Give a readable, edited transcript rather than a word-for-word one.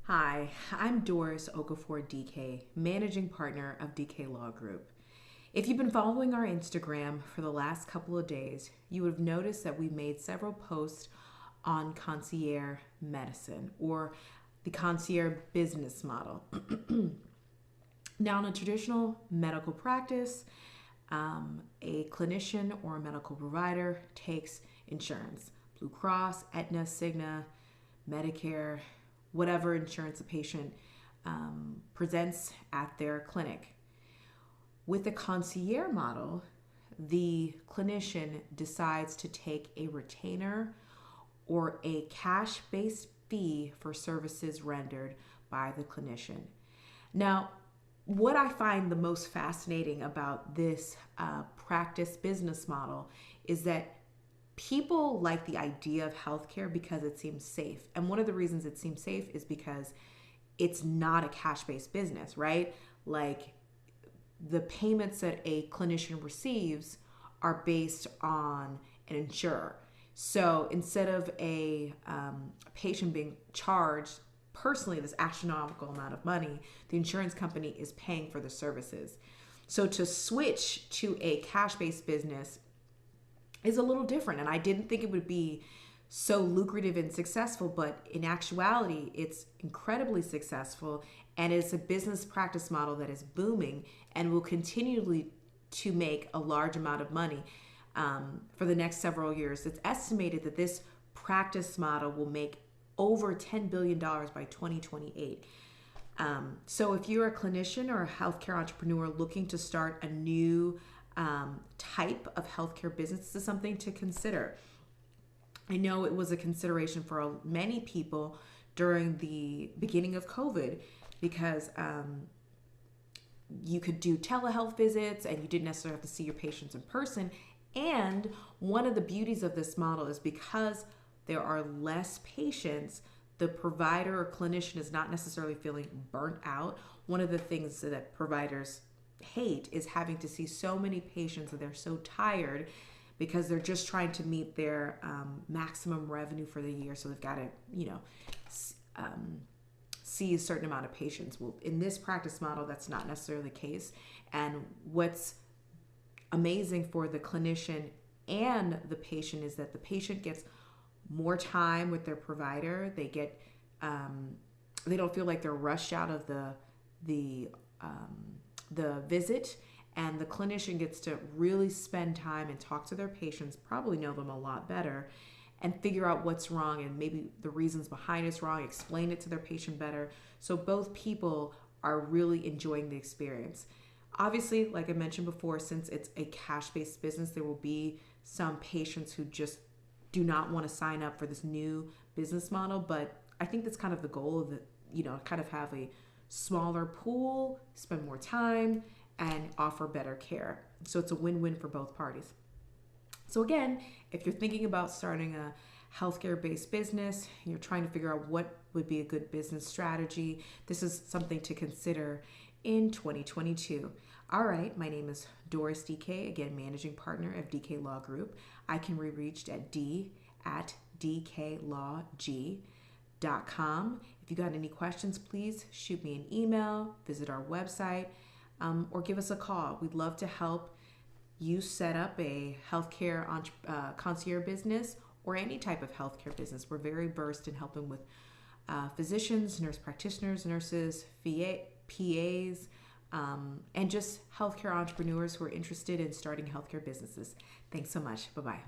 Hi, I'm Doris Okafor DK, Managing Partner of DK Law Group. If you've been following our Instagram for the last couple of days, you would have noticed that we made several posts on Concierge Medicine, or the concierge business model. Now, in a traditional medical practice, a clinician or a medical provider takes insurance. Blue Cross, Aetna, Cigna, Medicare, whatever insurance a patient presents at their clinic. With the concierge model, the clinician decides to take a retainer or a cash-based fee for services rendered by the clinician. Now, what I find the most fascinating about this practice business model is that people like the idea of healthcare because it seems safe. And one of the reasons it seems safe is because it's not a cash-based business, right? Like the payments that a clinician receives are based on an insurer. So instead of a patient being charged personally this astronomical amount of money, the insurance company is paying for the services. So to switch to a cash-based business is a little different, and I didn't think it would be so lucrative and successful, but in actuality it's incredibly successful, and it's a business practice model that is booming and will continually to make a large amount of money for the next several years. It's estimated that this practice model will make over $10 billion by 2028. So if you're a clinician or a healthcare entrepreneur looking to start a new type of healthcare business, this is something to consider. I know it was a consideration for many people during the beginning of COVID because you could do telehealth visits and you didn't necessarily have to see your patients in person. And one of the beauties of this model is because there are less patients, the provider or clinician is not necessarily feeling burnt out. One of the things that providers hate is having to see so many patients and they're so tired because they're just trying to meet their maximum revenue for the year. So they've got to, see a certain amount of patients. Well, in this practice model, that's not necessarily the case. And what's amazing for the clinician and the patient is that the patient gets more time with their provider. They get, they don't feel like they're rushed out of the visit, and the clinician gets to really spend time and talk to their patients, probably know them a lot better, and figure out what's wrong and maybe the reasons behind it's wrong, explain it to their patient better. So both people are really enjoying the experience. Obviously, like I mentioned before, since it's a cash-based business, there will be some patients who just do not want to sign up for this new business model, but I think that's kind of the goal of it, kind of have a smaller pool, spend more time, and offer better care. So it's a win-win for both parties. So again, if you're thinking about starting a healthcare-based business, you're trying to figure out what would be a good business strategy, this is something to consider in 2022. All right, my name is Doris DK, again, Managing Partner of DK Law Group. I can be reached at d@dklawg.com. If you got any questions, please shoot me an email, visit our website, or give us a call. We'd love to help you set up a healthcare concierge business or any type of healthcare business. We're very versed in helping with physicians, nurse practitioners, nurses, PAs, and just healthcare entrepreneurs who are interested in starting healthcare businesses. Thanks so much. Bye-bye.